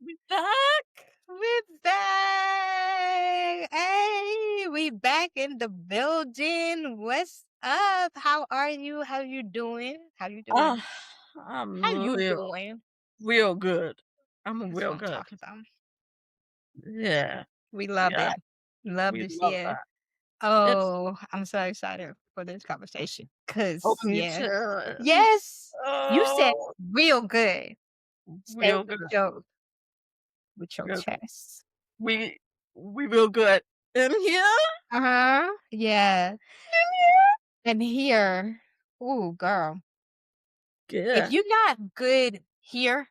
We back. We're back. Hey, we back in the building. What's up? How are you? How you doing? How you doing? I'm How you doing? real good. I'm That's what real I'm good. talking about. Yeah, We love yeah, it. Love we this love year. that. It's Oh, I'm so excited for this conversation. me Yeah. too. Yes. You said Oh, real good. Say it real good, with your real good. chest. We we real good in here. Uh-huh. Yeah. In here. And here, ooh, girl. If Yeah, you're not good here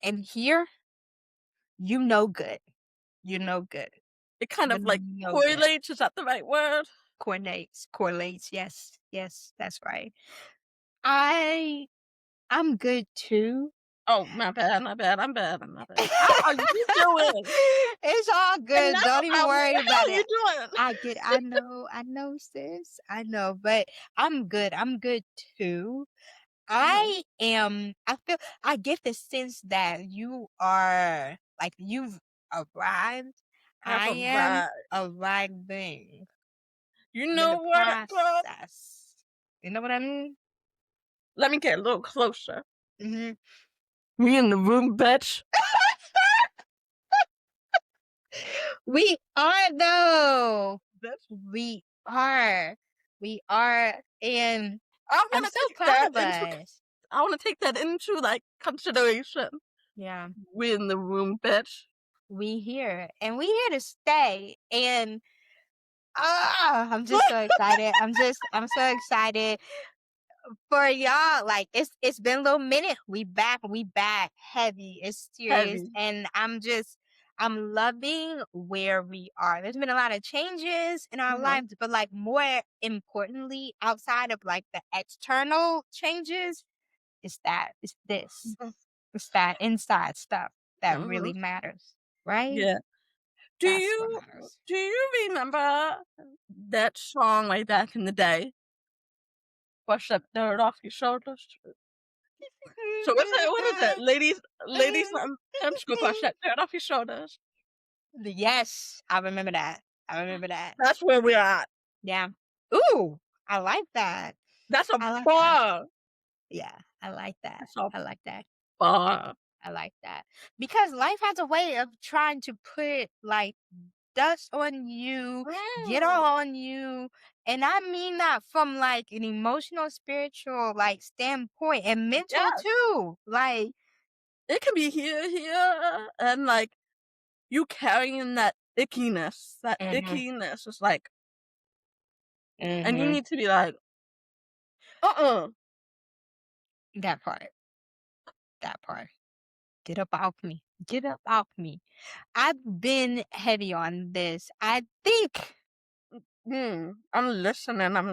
and here, you know good. You know good. it kind You of like know good. correlates. Is that the right word? Correlates. Yes. Yes, that's right. I I'm good too. Oh, my bad, my bad. I'm bad. I'm not bad. How are you doing? It's all good. Enough Don't even about me. worry How about are you it. doing? I know, sis. I know, but I'm good. I'm good too. Uh-huh. I get the sense that you are like you've arrived. I've I am arrived. arriving. You I'm in the know what, girl? process. You know what I mean? Let me get a little closer. Hmm. We in the room, bitch. We are though. Bitch. We are. We are. And I I'm want so to take proud that of into. us. I want to take that into like consideration. Yeah. We in the room, bitch. We here. And we here to stay. And I'm just so excited. I'm so excited for y'all. Like it's been a little minute. We back heavy. It's serious. Heavy. And I'm loving where we are. There's been a lot of changes in our Uh-huh. lives, but like more importantly, outside of like the external changes, it's this. Uh-huh. It's that inside stuff that Uh-huh. really matters. Right? Yeah. Do That's what you matters. do you remember that song way back in the day? Brush that dirt off your shoulders. So what is it? Ladies, pimps go brush that dirt off your shoulders. Yes, I remember that. I remember that. That's where we're at. Yeah. Ooh, I like that. That's a I like that. bar. Yeah, I like that. That's a I like that. bar. I like that. Because life has a way of trying to put like dust on you, get Mm. all on you. And I mean that from like an emotional, spiritual like standpoint and mental Yes. too. Like, It can be here, and like you carrying that ickiness. That mhm, ickiness is like, and you mhm, need to be like, uh-uh. that part. That part. Get up off me. Get up off me. I've been heavy on this. I'm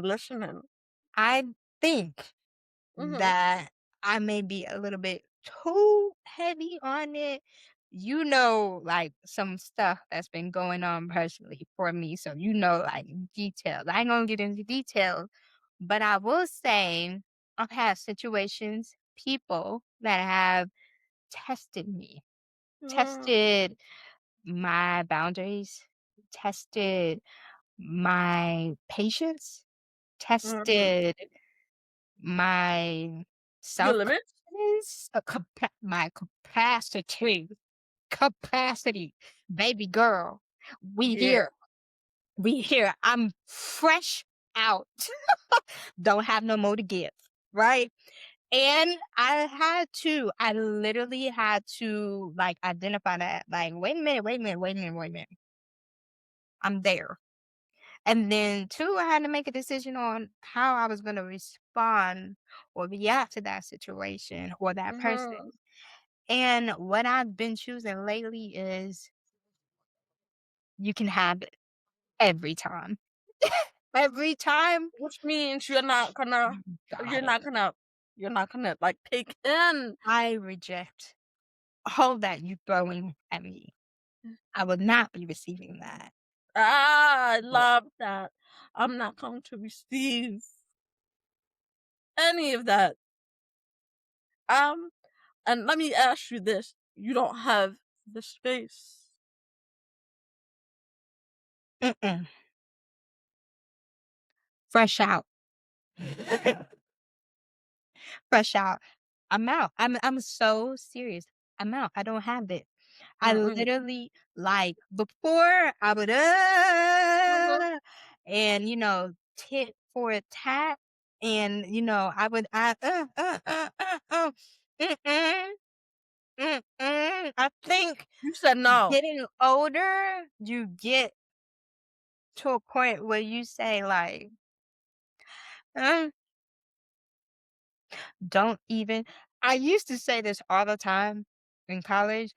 listening. I think Mhm. that I may be a little bit too heavy on it. You know, like some stuff that's been going on personally for me. So, you know, like details. I ain't gonna get into details, but I will say I've had situations, people that have tested me, Mm, tested my boundaries, tested my patience, mhm. tested my Your self limits? confidence, my capacity, baby girl. We Yeah. here, we here. I'm fresh out. Don't have no more to give, right? And I literally had to like identify that, like, wait a minute. I'm there. And then 2, I had to make a decision on how I was gonna respond or react to that situation or that person. Mhm. And what I've been choosing lately is you can have it every time. Every time, Which means you're not gonna you got you're it. not gonna you're not gonna, like, take in. I reject all that you throwing at me. I will not be receiving that. I Oh, love that. I'm not going to receive any of that. Um, and let me ask you this. you don't have the space. Mm-mm. Fresh out. Fresh out. I'm out. I'm so serious. I'm out. I don't have it. I Mm-mm. literally like before I would Mhm. and tit for a tat and I would mm-mm, mm-mm. I think You said no. getting older, you get to a point where you say like, uh, don't even. I used to say this all the time in college.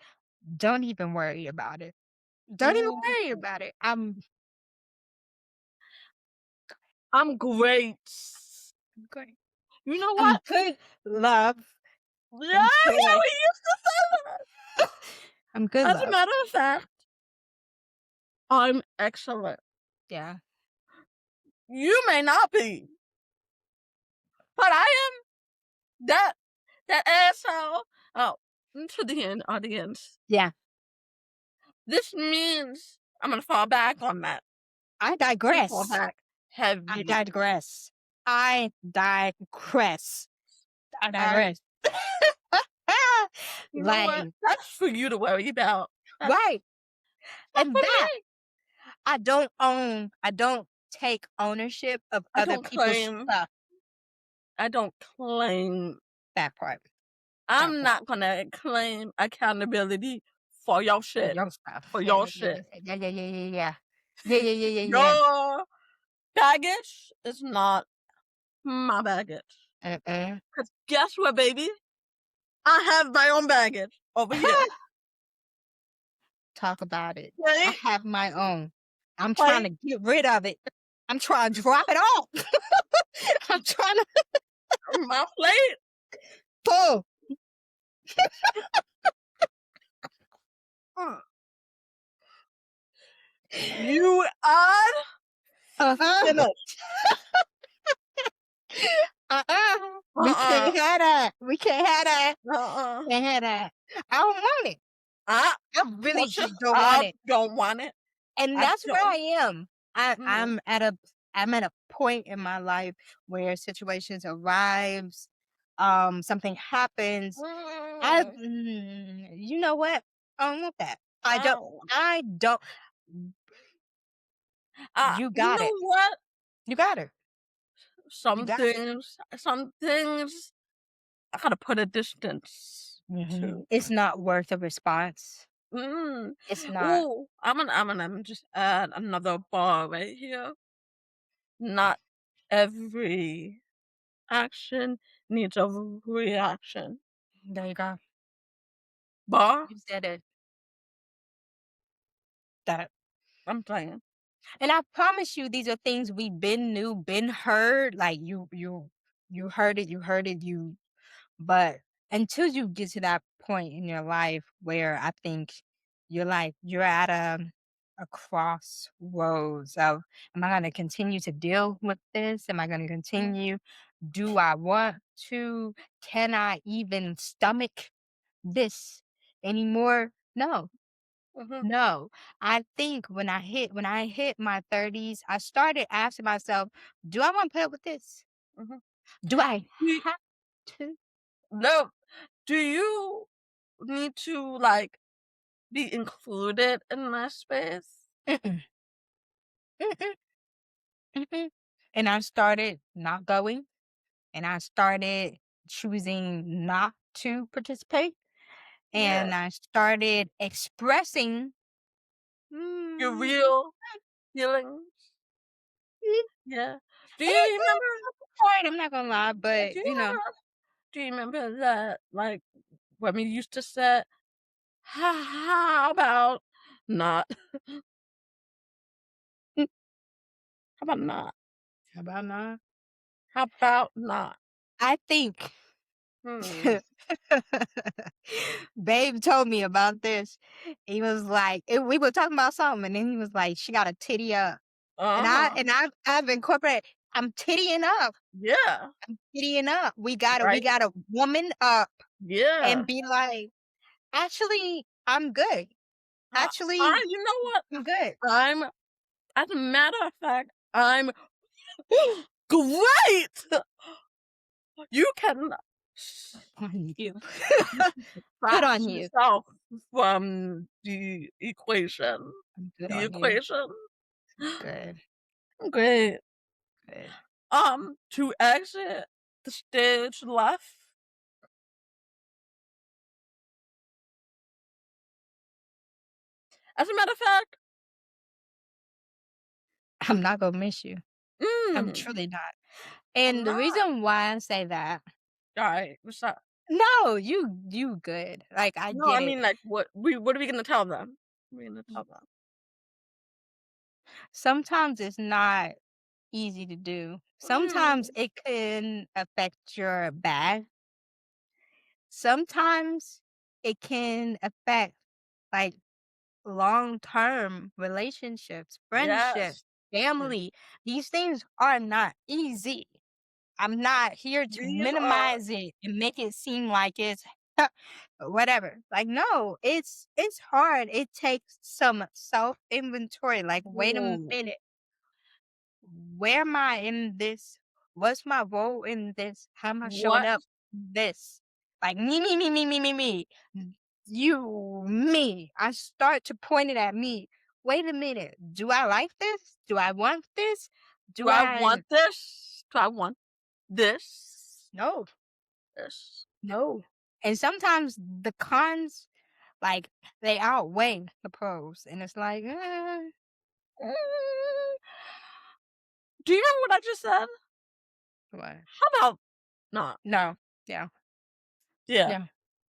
Don't even worry about it. Don't even Mm, worry about it. I'm I'm great. great. You know I'm what? good, love, Yeah, and yeah, joy. we used to say that. I'm good, As a love. matter of fact, I'm excellent. Yeah. You may not be, but I am that asshole. Oh, to the end audience. Yeah. This means I'm gonna fall back on that. I I'm gonna fall digress. back I heavy. digress. I digress. I I digress. You know what? Like, That's for you to worry about. That's right. not And for that me. I don't take ownership of I other don't people's claim. stuff. I don't claim. That part. That I'm part. not gonna claim accountability for your For shit. your stuff. For Yeah, your yeah, yeah, shit. yeah, yeah, yeah, yeah, yeah, yeah. Yeah, yeah, yeah, yeah, yeah. Your baggage is not my baggage. Uh-uh. Cause guess what, baby? I have my own baggage over here. Talk about it. I Right? have my own. I'm trying Right? to get rid of it. I'm trying to drop it off. I'm trying to My plate. pull. Mm. You are Uh-huh. finished. Uh-uh. We Uh-uh. can't have that. We can't have that. Uh-uh. Can't have that. I don't want it. I I really watch this. just don't want I it. don't want it. And I that's where don't. I am. I Mm. I'm at a I'm at a point in my life where situations arrives, something happens. Mm. You know what? I don't want that. I I don't. don't want I don't. You you got know it. what? You got it. You got it. Some things I gotta put a distance to. It's not worth a response. Mm. It's not. Ooh, I'm gonna just add another bar right here. Not every action needs a reaction. There you go. Bar? You said it. That. I'm playing. And I promise you, these are things we've been knew, been heard. Like you heard it. You heard it. But until you get to that point in your life where I think you're at a crossroads of, am I going to continue to deal with this? Am I going to Mhm, continue? Do I want to? Can I even stomach this anymore? No, mhm, no. I think when I hit my 30s, I started asking myself, do I want to put up with this? mhm. Do I Do have to? no, do you need to, like, be included in my space? Mm-mm, mm-mm, mm-mm. And I started not going, and I started choosing not to participate, Yeah. and I started expressing. Your Mm, real feelings? mm, Yeah. Do and you remember I'm not gonna lie, but do you remember do you remember that, like, when we used to say, how about not? How about not? how about not? How about not? I think Hmm. Babe told me about this. He was like, we were talking about something, and then he was like, "She got a titty up," and I Uh-huh. and I've incorporated. I'm tittying up. Yeah. I'm tittying up. We got Right? a woman up, Yeah. and be like. Actually, I'm good. Uh, I Actually, you know what? I'm good. I'm as a matter of fact, I'm great! You can On you. Good subtract on you. yourself from the equation. Good The on you. equation? Good. Great. Good. To exit the stage left. As a matter of fact, I'm not gonna miss you. I'm mm, truly not. I'm And the not. reason why I say that, Alright, what's up? no, you good. Like I No, get I it. mean, like, what are we gonna tell them? What are we gonna tell them? Sometimes it's not easy to do. Sometimes Mm, it can affect your bag. Sometimes it can affect like long-term relationships, friendships, yes. Yeah. family. These things are not easy. I'm not here to These are minimize it and make it seem like it's whatever. Like no, it's hard. It takes some self-inventory. Like wait a ooh, minute. Where am I in this? What's my role in this? How am I showing what up in this? Like me. You, me. I start to point it at me. Wait a minute. Do I like this? Do I want this? do Do I I? want this? Do I want this? No, This. no. And sometimes the cons, like, they outweigh the pros. And it's like, Mm. Do you remember what I just said? what? How about not? No. Yeah. Yeah, Yeah.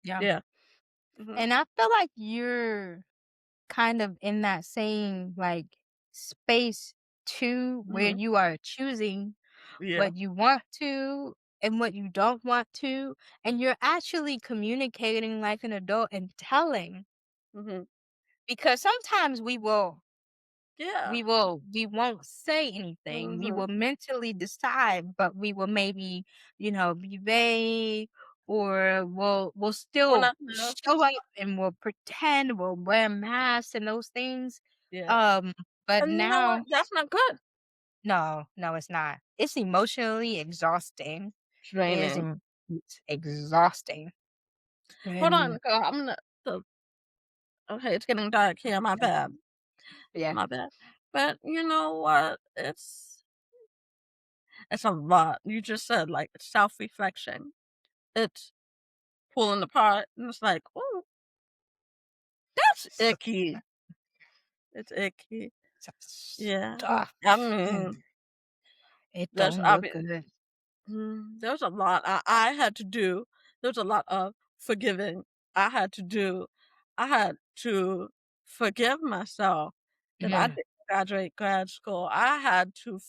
Yeah. yeah. Mhm, And I feel like you're kind of in that same like space too, where mhm, you are choosing yeah, what you want to and what you don't want to, and you're actually communicating like an adult and telling, mhm, because sometimes yeah, we won't say anything. We mhm. will mentally decide, but we will maybe, be vague, or we'll We're still not no, show up and we'll pretend, we'll wear masks and those things. yeah. Um, but And you know what? now, That's not good. no, no, it's not. It's emotionally exhausting. It is Draining. it's exhausting. Hold on, And girl, I'm gonna so okay, it's getting dark here, my bad. yeah, My bad. But you know what? It's a lot. You just said like self-reflection. It's pulling apart and it's like, oh, that's so, icky. It's icky. so Yeah. stuff. I And mean, it there's don't I look mean, good. there's a lot I had to do. There's a lot of forgiving I had to do. I had to forgive myself that I Yeah, didn't graduate grad school. I had to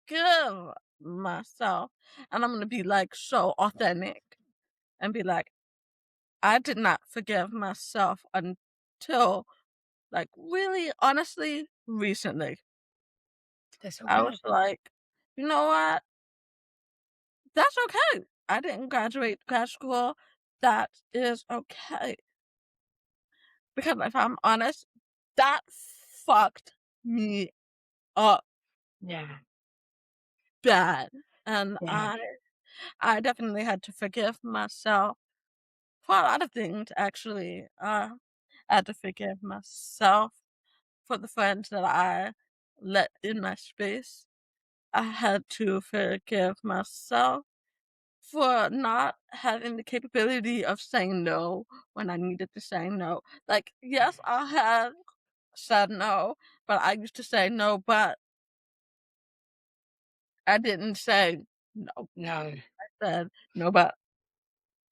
forgive myself. And I'm gonna be like so authentic and be like, I did not forgive myself until like really honestly recently. that's I was okay. like, you know what? That's okay. I didn't graduate grad school. That is okay. Because if I'm honest, that fucked me up Yeah, bad. And yeah, I definitely had to forgive myself for a lot of things actually. I had to forgive myself for the friends that I let in my space. I had to forgive myself for not having the capability of saying no when I needed to say no. Like, yes, I have said no, but I used to say no, but I didn't say no. no, I said no, but,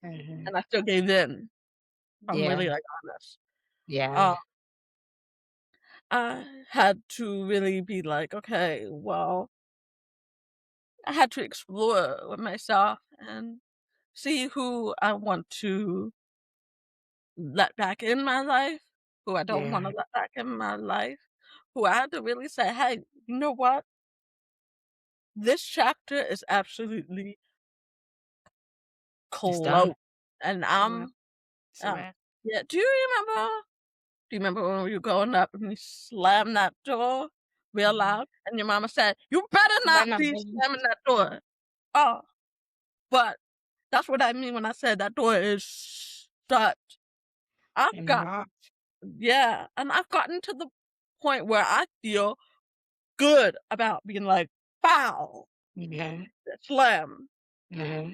mhm, and I still gave in. I'm yeah, really like honest. yeah, Uh, I had to really be like, okay, well, I had to explore with myself and see who I want to let back in my life, who I don't yeah, wanna let back in my life, who I had to really say, "Hey, you know what? This chapter is absolutely it's done. closed, and It's a wrap. It's a I'm wrap. Yeah, do you remember when we were growing up and we slammed that door real Mhm. loud and your mama said, "You better But not not be baby. slamming that door." Oh, but that's what I mean when I said that door is shut. I've And got not. Yeah, and I've gotten to the point where I feel good about being like, "Pow, Mhm. slam." Mhm.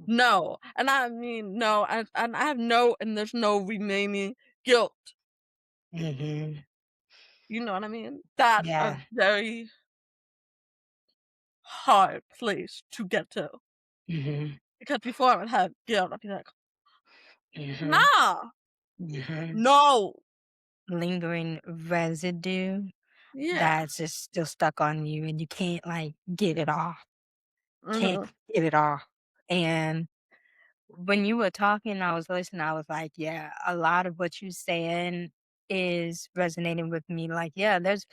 No, and I mean no, and I have no and there's no remaining guilt. Mhm. You know what I mean? That's a Yeah. very hard place to get to, Mhm. because before I would have guilt, I'd be like, Mhm. "Nah, Mhm. no." Lingering residue Yeah. that's just still stuck on you and you can't like get it off. Can't Mhm. get it off. And when you were talking, I was listening, I was like, yeah, a lot of what you saying is resonating with me. Like, yeah, there's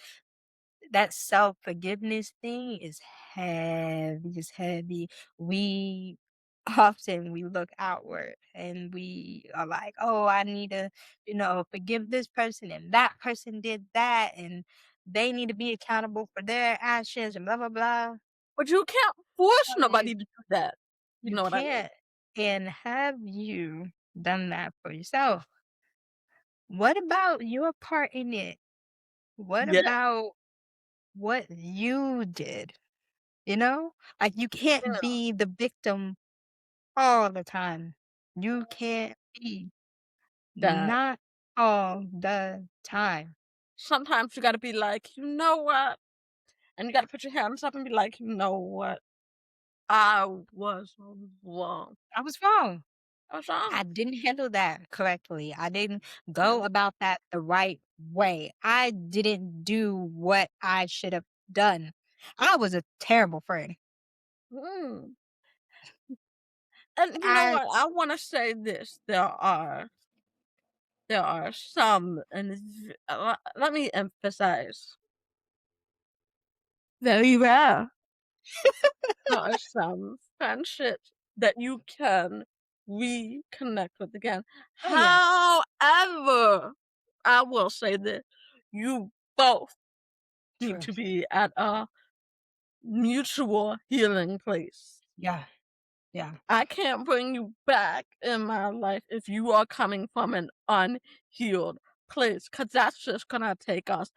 that self-forgiveness thing is heavy, is heavy. We often we look outward and we are like, "Oh, I need to, forgive this person and that person did that and they need to be accountable for their actions and blah blah blah." But you can't force And nobody to do that. You you know what I mean? can't. And have you done that for yourself? What about your part in it? What Yeah. about what you did? You know? Like, you can't Yeah. be the victim all the time. You can't be. That Not all the time. sometimes you gotta be like, "You know what?" And you gotta put your hands up and be like, "You know what? I was wrong. I was wrong. I was wrong." I didn't handle that correctly. I didn't Yeah. go about that the right way. I didn't do what I should have done. I was a terrible friend. Mm. And you know I what? I wanna say this, there are some, and let me emphasize, very rare. There are some friendships that you can reconnect with again. Oh, yeah. However, I will say this, you both need to Trust. be at a mutual healing place. Yeah. Yeah. I can't bring you back in my life if you are coming from an unhealed place, because that's just gonna take us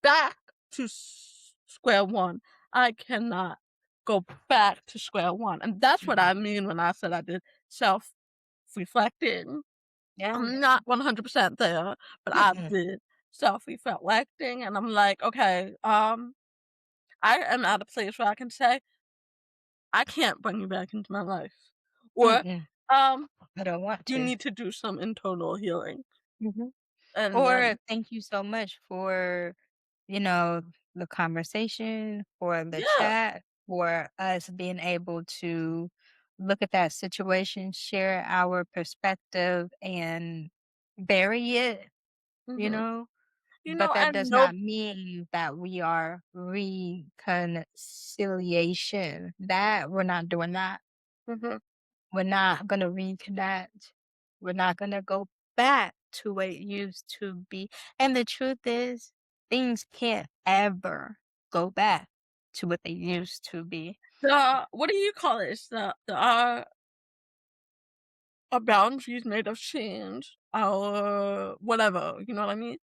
back to square one. I cannot go back to square one, and that's what Mm-mm. I mean when I said I did self-reflecting. Yeah. I'm not 100% there, but I Mm-mm. did self-reflecting, and I'm like, "Okay, I am at a place where I can say, I can't bring you back into my life,' or, Mm-mm. um, I don't want you to. need to do some internal healing." Mhm. And Or then thank you so much for, you know, the conversation, for the yeah, chat, for us being able to look at that situation, share our perspective, and bury it, you mhm. know? But that And does no not mean that we are reconciliation. That we're not doing that. mhm. We're not gonna reconnect. We're not gonna go back to what it used to be. And the truth is, things can't ever go back to what they used to be. What do you call it? It's our boundaries made of change, our whatever, you know what I mean?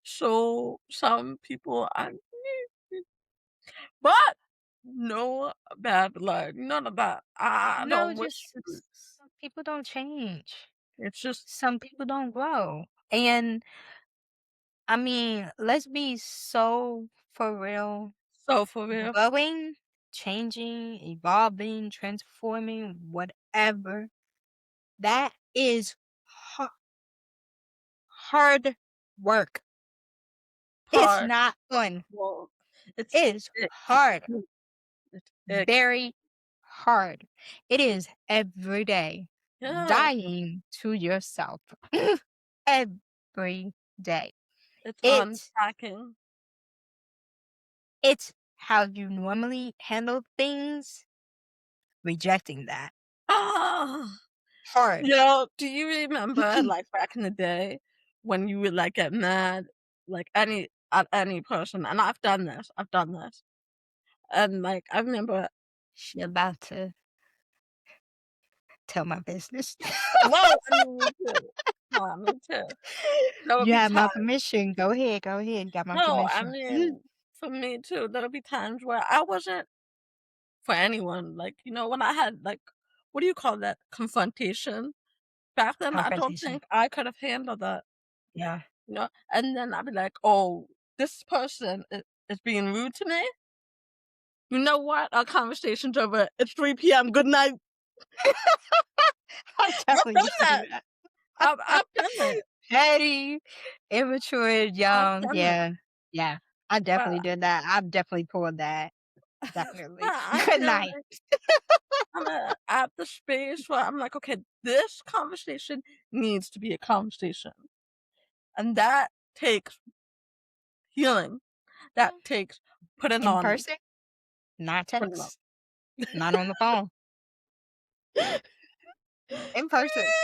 So, some people I but no bad blood, none of that. I No, don't wish just you some people don't change. it's just Some people don't grow. And I mean, let's be so for real. so for real. Growing, changing, evolving, transforming, whatever, that is ha- hard work. It's Hard. not fun. Well, it's It is ick. hard, It's ick. very hard. It is every day Yeah, dying to yourself. Every day. it's It's unpacking. it's how you normally handle things, rejecting that. Ah! Hard. Do you remember, like, back in the day when you would, like, get mad, like, at any person? And I've done this, and, like, I remember She about to tell my business. well, I mean, me too. Me too. There would You be have my times permission. Go ahead. Go ahead. You got my no, I permission. mean, for me too, there would be times where I wasn't for anyone, like, when I had, like, what do you call that? Confrontation? Back then, I don't Confrontation. think I could have handled that. Yeah. And then I'd be like, "Oh, this person is being rude to me? You know what? Our conversation's over. It's 3 p.m. Good night." I I've definitely done used to do that. that. I've done it. Petty, immature, I've young. done it. Yeah. Yeah. I But definitely did that. I've definitely pulled that. but Definitely. I Good feel night. like at the space where I'm like, "Okay, this conversation needs to be a conversation." And that takes healing. That takes putting In on person, not putting on. text, not on the phone. In person.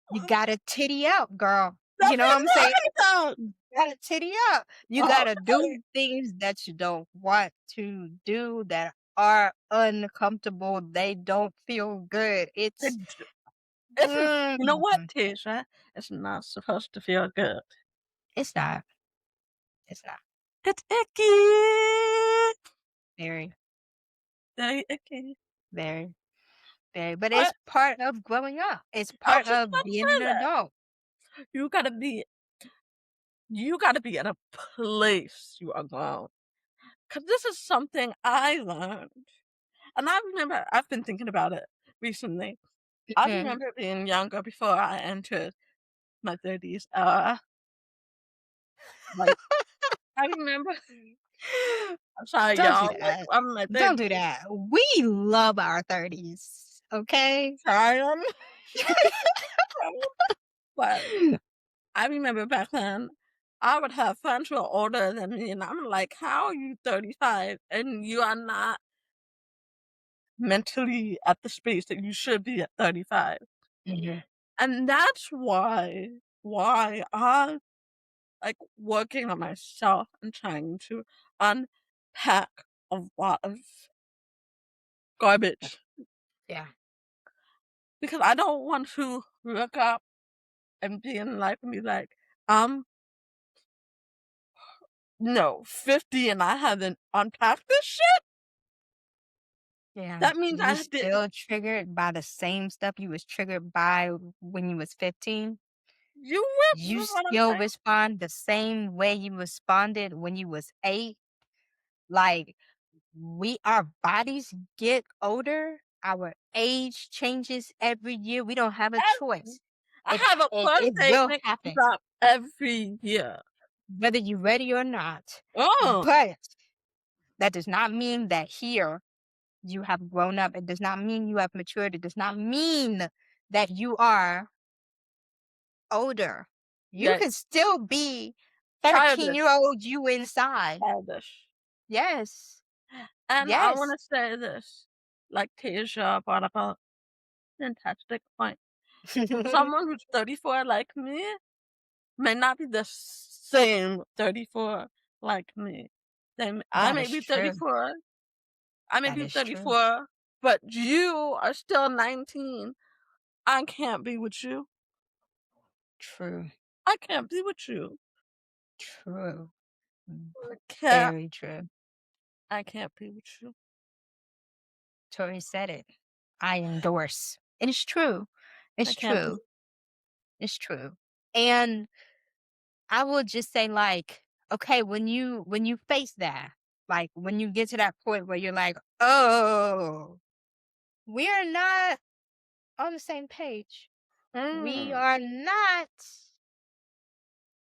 You gotta titty up, girl. That's You know what I'm saying? right! You gotta titty up. You gotta do Okay. things that you don't want to do that are uncomfortable. They don't feel good. It It's j It's n You know what, mm, Tasia? It's not supposed to feel good. it's not. It's not. It's icky. Very, Very icky. very, very. But it's But part of growing up. It's I was part just of about to being an say that. adult. You gotta be you gotta be at a place you are grown. 'Cause this is something I learned, and I remember I've been thinking about it recently. I Mhm. remember being younger before I entered my 30s, like, I remember I'm sorry, Don't do y'all, like, that. I'm in my Don't do 30s. that. We love our 30s, okay? Trying. But I remember back then, I would have friends who are older than me, and I'm like, "How are you 35 and you are not mentally at the space that you should be at 35?" Mhm. And that's why I like working on myself and trying to unpack a lot of garbage Yeah. because I don't want to look up and be in life and be like, um, no, 50 and I haven't unpacked this shit. Yeah. That means You I didn't. still triggered by the same stuff you was triggered by when you was 15? You You whip what I'm still saying? respond the same way you responded when you was 8? Like, our bodies get older, our age changes every year, we don't have a Every choice. I have a It birthday will next happen, drop every year. whether you're ready or not. Oh, But that does not mean that here you have grown up. It does not mean you have matured. It does not mean that you are older. You yeah, can still be 13-year-old childish, you inside. childish. Yes. And I Yes. wanna say this, like Tasia brought up a fantastic point. Someone who's 34 like me may not be the same 34 like me. I That may is be true. 34, I may That be is true. 34, but you are still 19. I can't be with you. True. I can't be with you. True. I can't Very true. I can't be with you. Tori said it. I endorse. And it's true. I It's can't be true. It's true. And I will just say, like, okay, when you face that, like when you get to that point where you're like, oh, we are not on the same page. We mm, are not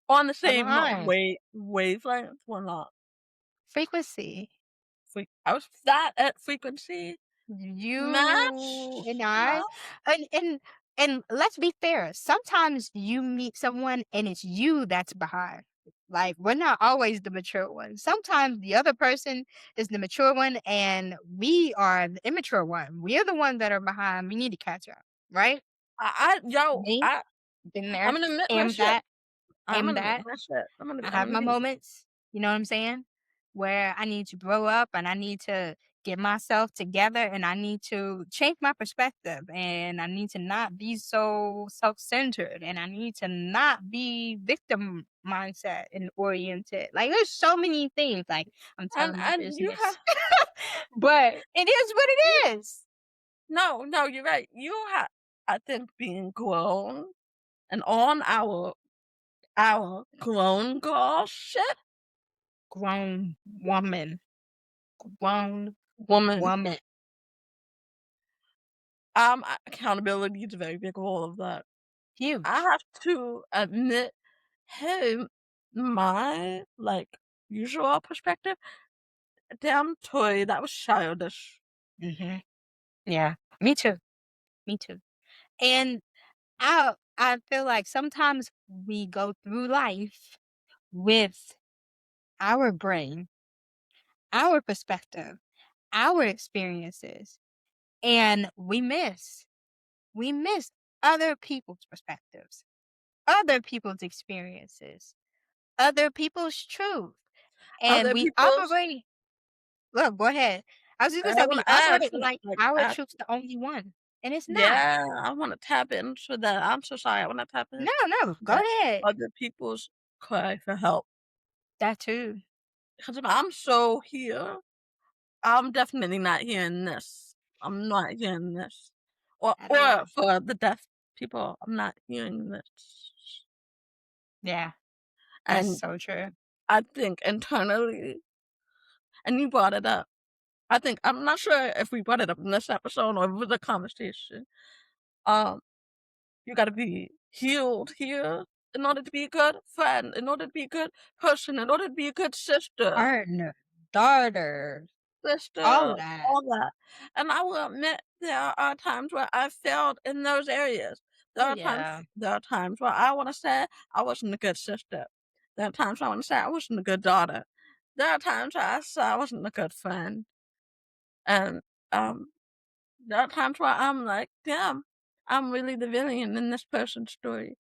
on the same aligned. wavelength. We're not. Frequency. I was that at frequency You match? and No? I, and and and let's be fair. Sometimes you meet someone and it's you that's behind. Like, we're not always the mature one. Sometimes the other person is the mature one and we are the immature one. We're the ones that are behind. We need to catch up, right? Yo, Me, been I'm there, gonna admit my am shit. that, I'm am gonna admit that. my shit. I I'm have gonna my be moments, you know what I'm saying? Where I need to grow up and I need to get myself together and I need to change my perspective and I need to not be so self-centered and I need to not be victim mindset and oriented. Like there's so many things. Like I'm telling my and you have business. But it is what it is. no, you're right. You have, I think, being grown and on our grown girl shit, Grown woman. Grown woman. woman. Accountability is a very big role of that. I Huge. have to admit, hey, my like usual perspective, damn toy, that was childish. Hmm. Yeah. Me too. Me too. And I feel like sometimes we go through life with our brain, our perspective, our experiences, and we miss other people's perspectives, other people's experiences, other people's truth. And Other we people's, operate, look, go ahead. I was just gonna I say want we to add operate to like like, our truth's the only one. And it's not. yeah, I want to tap into that. I'm so sorry. I want to tap into No, no, go that. ahead. Other people's cry for help. That too. Because if I'm so here, I'm definitely not hearing this. I'm not hearing this. At Or all. for the deaf people, I'm not hearing this. Yeah. That's And so true. I think internally, and you brought it up. I think I'm not sure if we brought it up in this episode or if it was a conversation. Um, you gotta be healed here in order to be a good friend, in order to be a good person, in order to be a good sister. Partner, daughter, all Sister, of that. all that. And I will admit there are times where I failed in those areas. Oh, yeah. There are times where I wanna say I wasn't a good sister. There are times I wanna say I wasn't a good daughter. There are times where I say I wasn't a good friend. And um there are times where I'm like, damn, I'm really the villain in this person's story.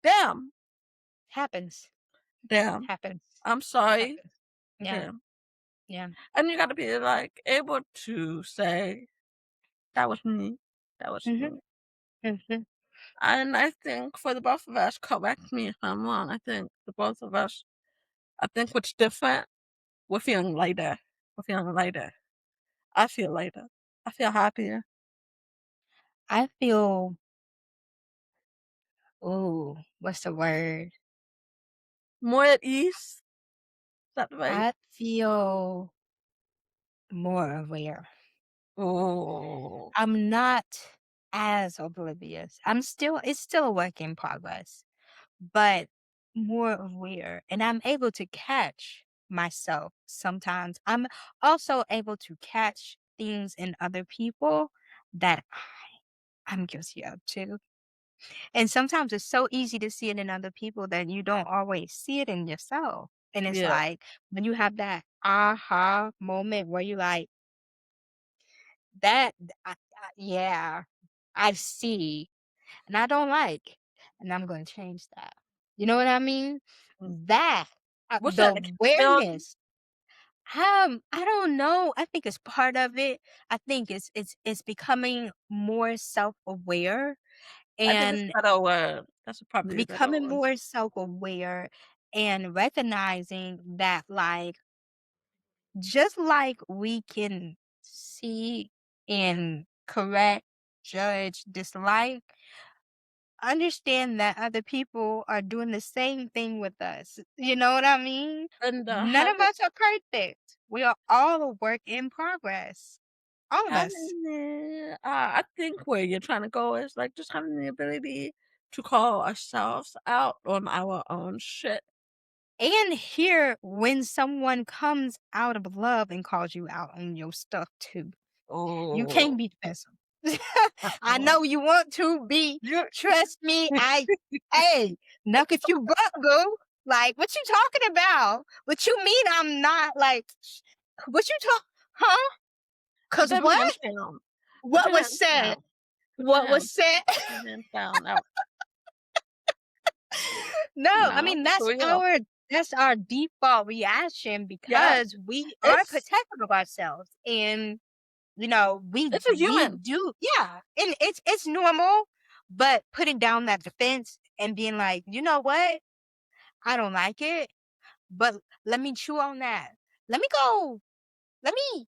Damn, Happens. damn. Happens. I'm sorry. Happens. Yeah. Damn. Yeah. And you gotta be like able to say, that was me. That was Mhm. me. Mhm. And I think for the both of us, correct me if I'm wrong, I think the both of us, I think what's different, we're feeling lighter. We're feeling lighter. I feel lighter. I feel happier. I feel, ooh, what's the word? More at ease. Is that right? I feel more aware. Oh. I'm not as oblivious. It's still a work in progress, but more aware. And I'm able to catch myself sometimes. I'm also able to catch things in other people that I'm guilty of too. And sometimes it's so easy to see it in other people that you don't always see it in yourself. And it's Yeah. like when you have that aha moment where you like, that, yeah, I see and I don't like, and I'm going to change that. You know what I mean? Mm. That, What's the that? Accountability? awareness. I don't know. I think it's part of it. I think it's becoming more self-aware I think it's and a better word. That's probably a better becoming word. more self-aware and recognizing that like just like we can see and correct, judge, dislike, understand that other people are doing the same thing with us. You know what I mean? And None of us are perfect. We are all a work in progress. All of us. I think where you're trying to go is like just having the ability to call ourselves out on our own shit. And here, when someone comes out of love and calls you out on your stuff too, you Oh, can't be defensive. I oh. know you want to be. You Trust me. Hey, knuck if you buck, boo. Like, what you talking about? What you mean I'm not like, what you talk, huh? Cause put your what? hands down. Put What your was hands said? down. Put your What was hands, said? put your hands down. Out. No, I No, mean for real. that's our default reaction Yeah, because we are it's protective of ourselves, and you know it's a we human. do, yeah, and it's normal. But putting down that defense and being like, you know what, I don't like it, but let me chew on that. Let me go. Let me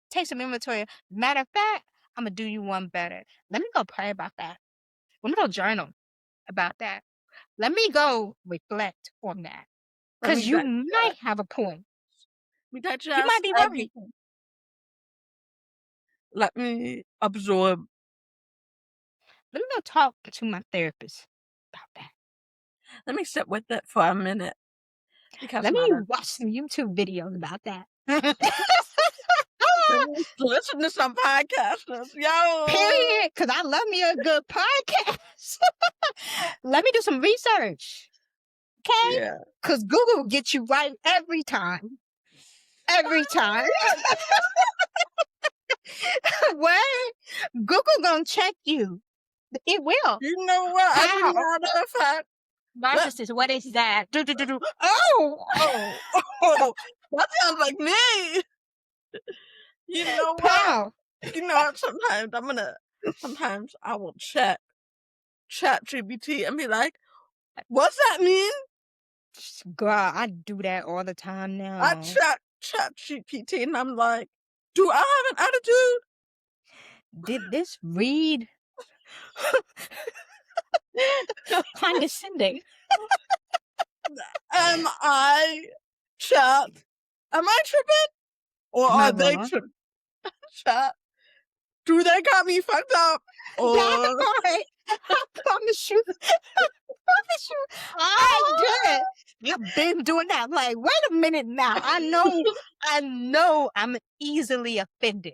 take some inventory. Matter of fact, I'm gonna do you one better. Let me go pray about that. Let me go journal about that. Let me go reflect on that. Let me Because you digest. might have a point. We You might digest be right. everything. Let me absorb. Let me go talk to my therapist about that. Let me sit with it for a minute because Let me matter. watch some YouTube videos about that. Let me listen to some podcasters. Yo. Period. Because I love me a good podcast. Let me do some research. Okay? Yeah. Because Google will get you right every time. Every time. What? Google gonna check you. It will. You know what? As a How? matter of fact, let Narcissist, what is that? Oh! oh, oh, that sounds like me. You know what? Pow! You know what? Sometimes I will chat GPT and be like, what's that mean? Girl, I do that all the time I now. chat GPT and I'm like, do I have an attitude? Did this read condescending? Am I chat? Am I tripping? Or Am I are they wrong? tripping? Chat? Do they got me fucked up? That Or part, I promise you, promise you, I ah, did. I've been doing that. I'm like, wait a minute now. I know I'm easily offended.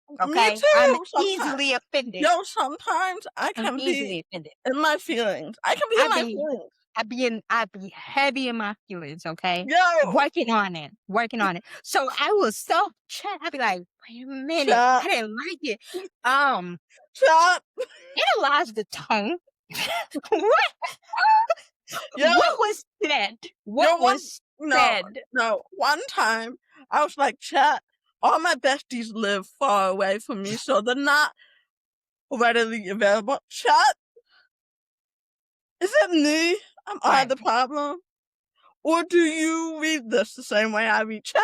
me Okay? I'm too. Sometimes, easily offended. yo, sometimes I I'm can be easily offended. in my feelings. I can be I in my be feelings. I be heavy in my feelings, okay? Yo, Working on it, working on it. So I will self check. I'd be like, wait a minute, chat, I didn't like it. Um, chat. Analyze the tone. what Yo, was said? What yo, was no, said? no. One time, I was like, chat. All my besties live far away from me, so they're not readily available. Chat. Is it me? Am I Right. the problem? Or do you read this the same way I read chat?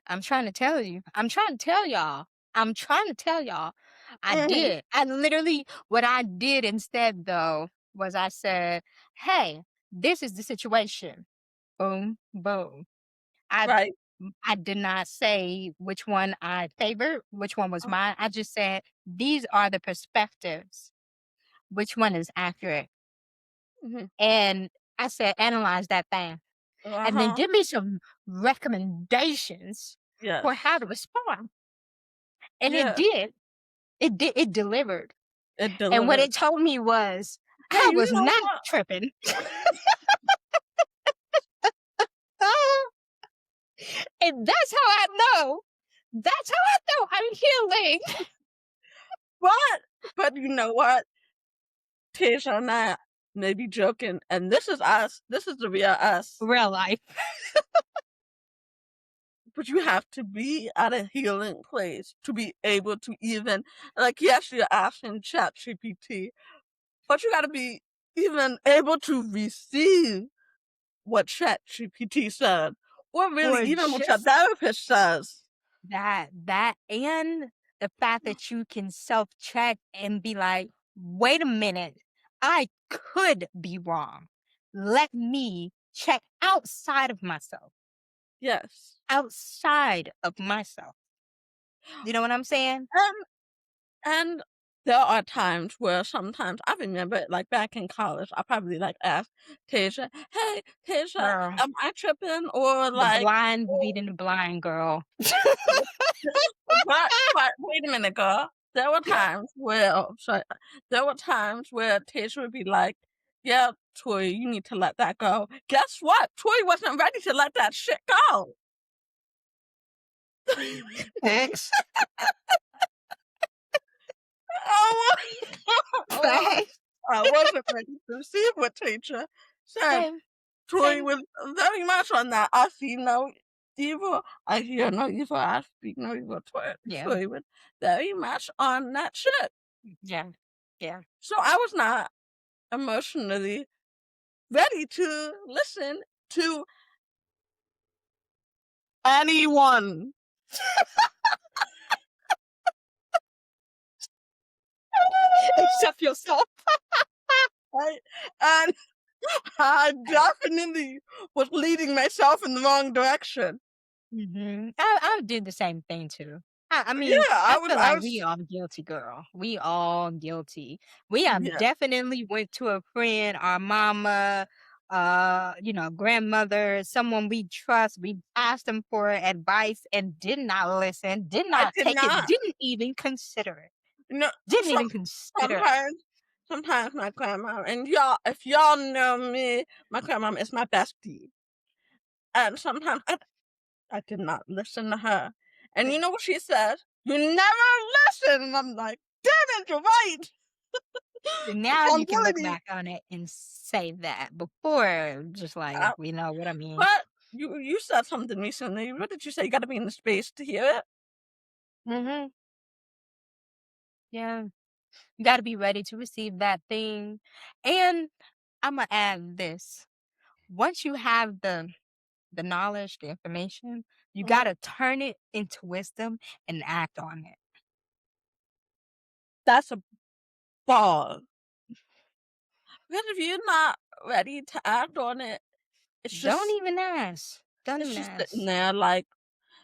I'm trying to tell you. I'm trying to tell y'all. I'm trying to tell y'all. I Mhm. did. I literally, what I did instead though was I said, hey, this is the situation. Boom, boom. I Right. I did not say which one I favored, which one was mine. I just said these are the perspectives. Which one is accurate? Mm-hmm. And I said analyze that thing and then Uh-huh. give me some recommendations for how Yes. to respond. And it Yeah. did. It delivered. It And what it delivered. told me was Hey, I you was know not what? tripping. And that's how I know. That's how I know I'm healing. But you know what? Tasia and I may be joking, and this is us. This is the real us. Real life. But you have to be at a healing place to be able to even, like, yes, you're asking ChatGPT, but you got to be even able to receive what ChatGPT said, or really Or even what your just therapist says. that and the fact that you can self-check and be like, wait a minute, I could be wrong. Let me check outside of myself. Yes. Outside of myself. You know what I'm saying? And there are times where sometimes I remember, like back in college, I probably like asked Tasia, "Hey, Tasia, Girl. am I tripping?" Or The like, blind oh, leading the blind, girl. but wait a minute, girl. There were times where, oh, sorry, there were times where Tasia would be like, "Yeah, Tori, you need to let that go." Guess what? Tori wasn't ready to let that shit go. Thanks. I was I was Right? I wasn't ready to receive what teacher said. Same, Tori same. was very much on that. I see no evil. I hear no evil. I speak no evil. Yeah, Tori was very much on that shit. yeah, yeah. So I was not emotionally ready to listen to anyone. Except yourself. Right? And I definitely was leading myself in the wrong direction. I did the same thing too. I mean, Yeah, I feel I like we was all guilty, girl. We all guilty. We have yeah. definitely went to a friend, our mama, grandmother, someone we trust. We asked them for advice and did not listen, did I not did take it, not. didn't even consider it. You know, Didn't so even consider it. sometimes my grandma and y'all, if y'all know me, my grandma is my bestie. And sometimes I did not listen to her. And you know what she said? You never listen. And I'm like, damn it, you're right. And now you can look Accountability. back on it and say that. Before, just like, Uh, we know what I mean. but you said something recently. What did you say? You got to be in the space to hear it. hmm Yeah. You got to be ready to receive that thing. And I'm going to add this. Once you have the knowledge, the information, you got Mhm. to turn it into wisdom and act on it. That's a ball. Because if you're not ready to act on it, it's Don't just even ask. Don't it's even just sitting ask. there like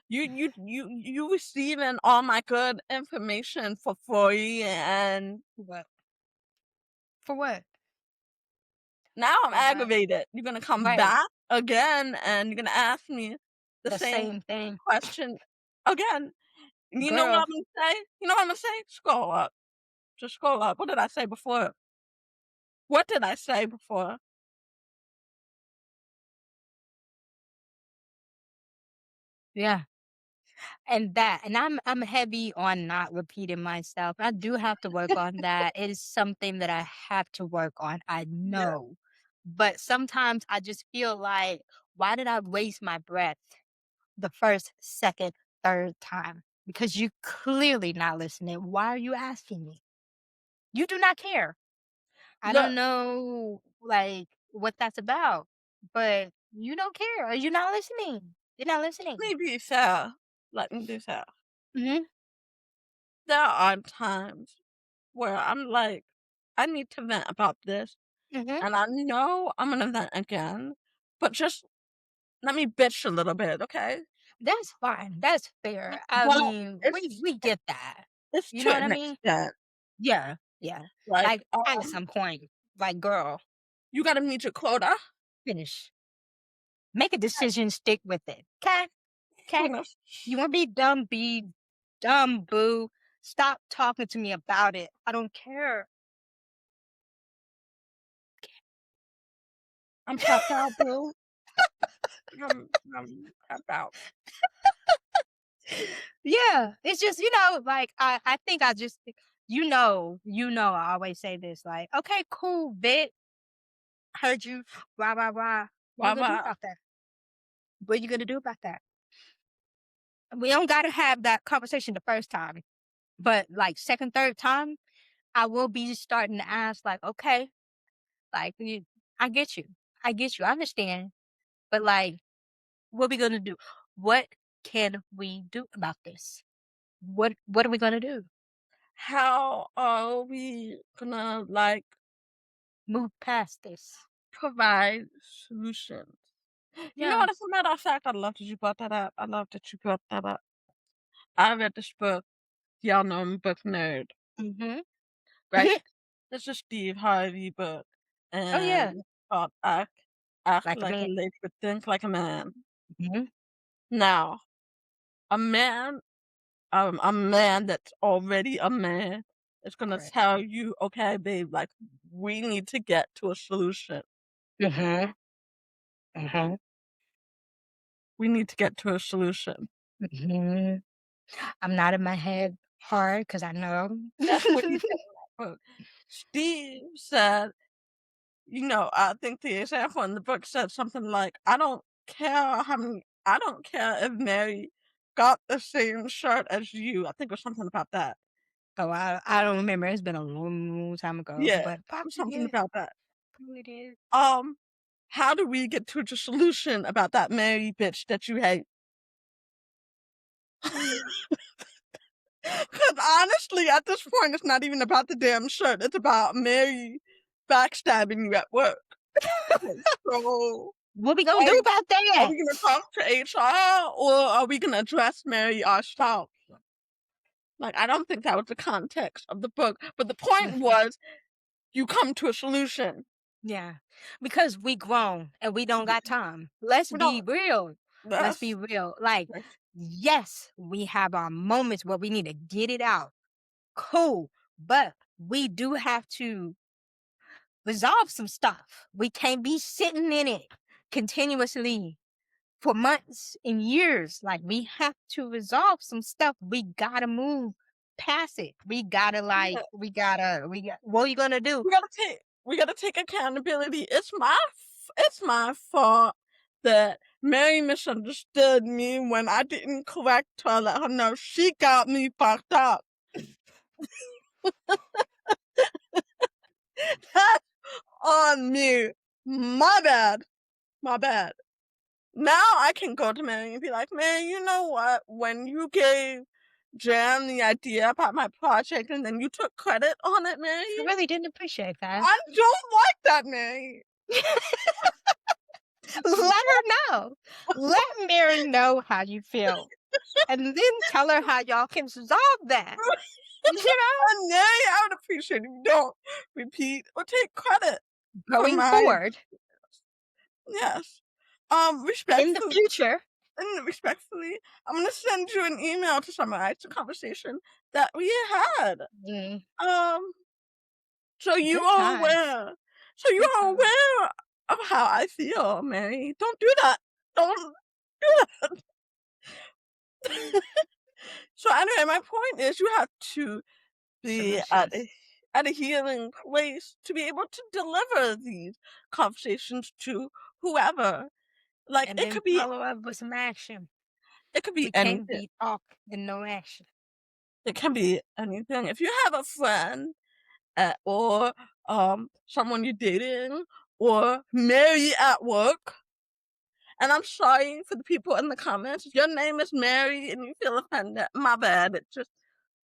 you receiving all my good information for free, and What? For what? now I'm For what? aggravated. You're gonna come Right. back again and you're gonna ask me the The same same thing. question again. You know what Girl, I'm gonna say? You know what I'm gonna say? Scroll up. Just scroll up. What did I say before? What did I say before? yeah. And I'm heavy on not repeating myself. I do have to work on that. It is something that I have to work on. I Yeah. know. But sometimes I just feel like, why did I waste my breath the first, second, third time? Because you clearly not listening. Why are you asking me? You do not care. I Look, don't know like what that's about, but you don't care. Or you're not listening. You're not listening. let me be fair. Let me be fair. hmm There are times where I'm like, I need to vent about this. hmm And I know I'm gonna vent again, but just let me bitch a little bit, okay? That's fine. That's fair. I But mean, we it's we get that. it's You to know what I an mean? extent. Yeah, yeah. Like, Like at some point, like girl, you gotta meet your quota. finish. Make a decision, stick with it. Okay? Okay? Finish. You wanna be dumb, boo. Stop talking to me about it. I don't care. I'm tapped out, boo. I'm tapped out. Yeah. It's just, like I think I just I always say this, like, okay, cool, bit, heard you, rah, rah, rah. What you Bye gonna do bye. about that? What you gonna do about that? We don't gotta have that conversation the first time, but like second, third time, I will be starting to ask, like, okay, like I get you. I get you. I understand. But like, what we gonna do? What can we do about this? What are we gonna do? How are we gonna like Move past this. provide solutions? You know Yeah. what? As a matter of fact, I love that you brought that up. I love that you brought that up. I read this book. Y'all know I'm a book nerd, Mhm. right? It's a Steve Harvey book, Oh yeah. and it's called Act Like a Like a man. Lady but Think Like a Man. Mhm. Now, a man, a man that's already a man is gonna Correct. tell you, okay, babe, like we need to get to a solution. Mhm. Mhm. We need to get to a solution. Mhm. I'm not in my head. hard because I know. That's what he said in that book. Steve said, I think the example in the book said something like, I don't care if Mary got the same shirt as you. I think it was something about that. Oh, I don't remember. It's been a long time ago, Yeah, but it was probably something did. about that. Probably did. Um, how do we get to a solution about that Mary bitch that you hate? Because honestly, at this point, it's not even about the damn shirt. It's about Mary backstabbing you at work. So, What we gonna are, do about are that? we going to talk to HR or are we going to address Mary ourselves? Like, I don't think that was the context of the book. But the point was, you come to a solution. Yeah, because we grown and we don't got time. Let's We be don't. real. Let's be Yes. real. Like, yes, we have our moments where we need to get it out. Cool. But we do have to resolve some stuff. We can't be sitting in it continuously for months and years. Like, we have to resolve some stuff. We gotta move past it. We gotta Yeah. what are you gonna do? We gotta take accountability. It's my fault that Mary misunderstood me when I didn't correct her, let her know she got me fucked up. That's on me. My bad. My bad. Now I can go to Mary and be like, "Man, you know what? When you gave Jan the idea about my project and then you took credit on it, I Mary, really didn't appreciate that. I don't like that, Mary." Let her know. Let Mary know how you feel. And then tell her how y'all can resolve that. You know? And Mary, I would appreciate if you don't repeat or take credit for Going my forward yes. in the Respectfully, future. I'm gonna send you an email to summarize the conversation that we had. Mm, Um, so you good are times. aware. So you Good are times. aware of how I feel, Mary. Don't do that. Don't do that. So anyway, my point is you have to be at Solutions. a healing place to be able to deliver these conversations to whoever. Like And then follow up with some action. it could be We can't anything. be talk and no action. It can be anything. If you have a friend or someone you're dating or Mary at work, and I'm sorry for the people in the comments. Your name is Mary and you feel offended. My bad. It's just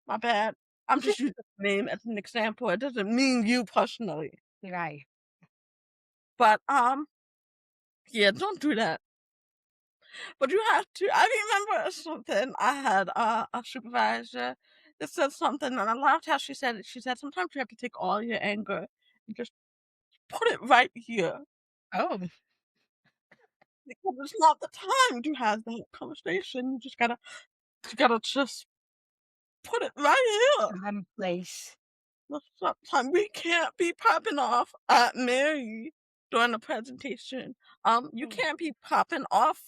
my bad. I'm just using the name as an example. It doesn't mean you personally. Right. But yeah, don't do that. But you have to. I remember something. I had a supervisor that said something, and I loved how she said it. She said sometimes you have to take all your anger and just put it right here Oh, because it's not the time to have that conversation. You gotta just put it right here. time, place. Most of the time we can't be popping off at Mary during the presentation. You Mm. can't be popping off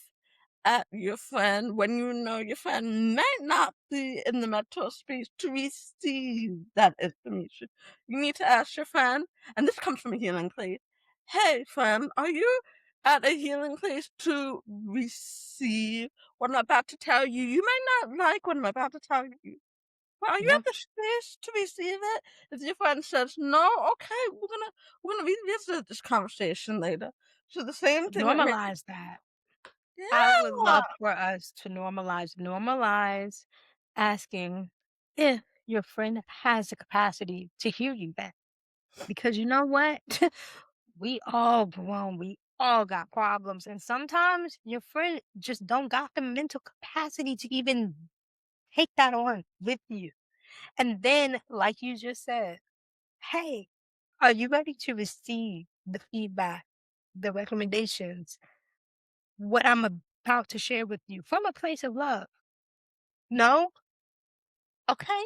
at your friend when you know your friend might not be in the mental space to receive that information. You need to ask your friend, and this comes from a healing place. Hey, friend, are you at a healing place to receive what I'm about to tell you? You may not like what I'm about to tell you. But are you Yeah. at the space to receive it? If your friend says no, okay, we're gonna revisit this conversation later. So the same thing with me. Normalize that. I would Yeah. love for us to normalize asking if your friend has the capacity to hear you back. Because you know what? We all grown. We all got problems. And sometimes your friend just don't got the mental capacity to even take that on with you. And then, like you just said, hey, are you ready to receive the feedback, the recommendations, what I'm about to share with you from a place of love? No? Okay.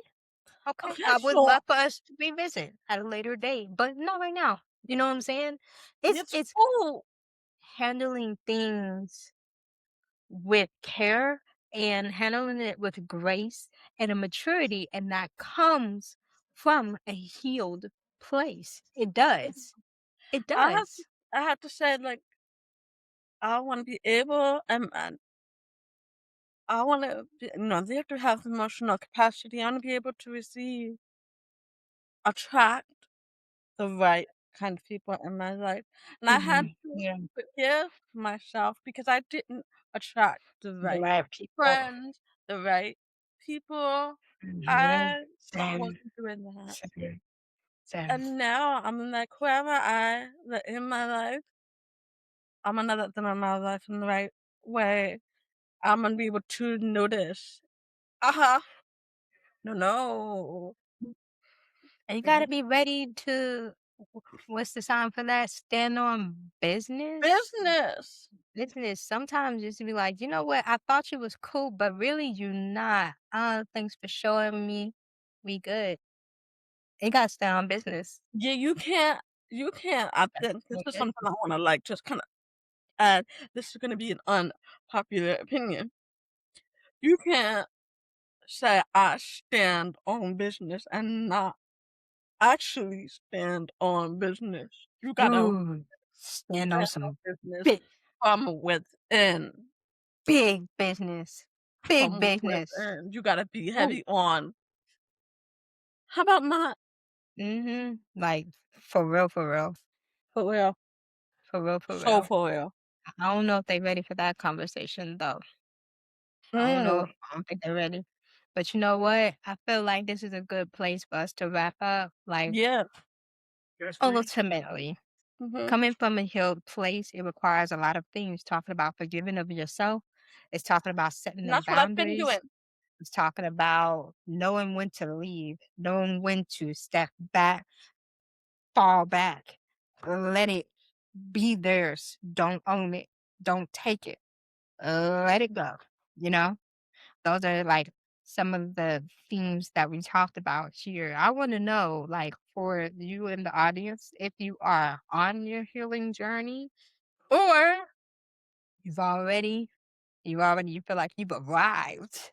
Okay. Okay, I would so love for us to revisit at a later date, but not right now. You know what I'm saying? it's It's cool. handling things with care and handling it with grace and a maturity, and that comes from a healed place. It does. It I have to does. I have to say, like, I wanna be able and I wanna be they have to have emotional capacity. I wanna be able to attract the right kind of people in my life, and I had Mhm. to Yeah. forgive myself because I didn't attract the The right right people. friends, the right people. Mhm. I Same. wasn't doing that, Same. Same. and now I'm like, whoever I let in my life, I'm gonna let them in my life in the right way. I'm gonna be able to notice. Uh-huh. No, no. And you gotta Mhm. be ready to what's the sign for that? Stand on business. Business. Business. Sometimes just be like, you know what? I thought you was cool, but really you not. Thanks for showing me. We good. You gotta stay on business. Yeah, you can't I That's think this what is it something I is. wanna, like, just kinda add. This is gonna be an unpopular opinion. You can't say, "I stand on business," and not actually stand on business. You gotta Ooh, stand on stand on some business big, from within. big business. Big From business. within. You gotta be Ooh. heavy on, "How about not?" Like for real, for real. For real. For real, for So real. for real. I don't know if they ready for that conversation though. Mm, I don't think they're ready. But you know what? I feel like this is a good place for us to wrap up. Like yeah. ultimately, Mhm. coming from a healed place, it requires a lot of things. Talking about forgiving of yourself. It's talking about setting And them that's what I've been doing. boundaries. It's talking about knowing when to leave, knowing when to step back, fall back, let it be theirs. Don't own it. Don't take it. Let it go. You know? Those are like some of the themes that we talked about here. I want to know, like, for you in the audience, if you are on your healing journey or you've already, you feel like you've arrived,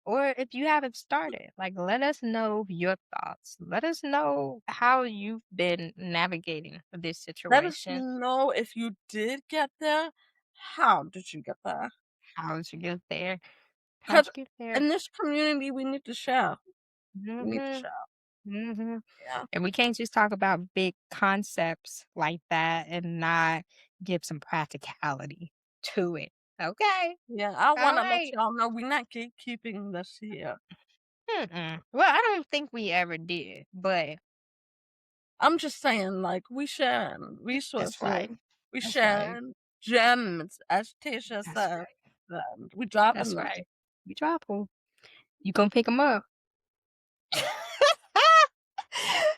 or if you haven't started, like, let us know your thoughts. Let us know how you've been navigating this Let us situation. know if you did get there. How did you get there? How did you get there? How'd Because you get there? in this community, we need to share. We need to Mm-hmm. share. Mm-hmm. Yeah. And we can't just talk about big concepts like that and not give some practicality to it. Okay. Yeah. I All want to let right. y'all know we're not gatekeeping this here. Mm-mm. Well, I don't think we ever did, but I'm just saying, like, we sharing that's resources. right. We That's right. sharing gems, as Tasha That's said. right. And we dropping That's them. right. We drop them. You gonna pick them up?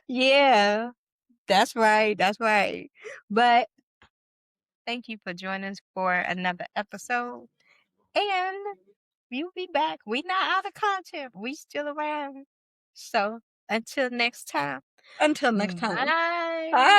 Yeah, that's right. That's right. But thank you for joining us for another episode. And we'll be back. We not out of content. We still around. So until next time. Until next time. Bye. Bye.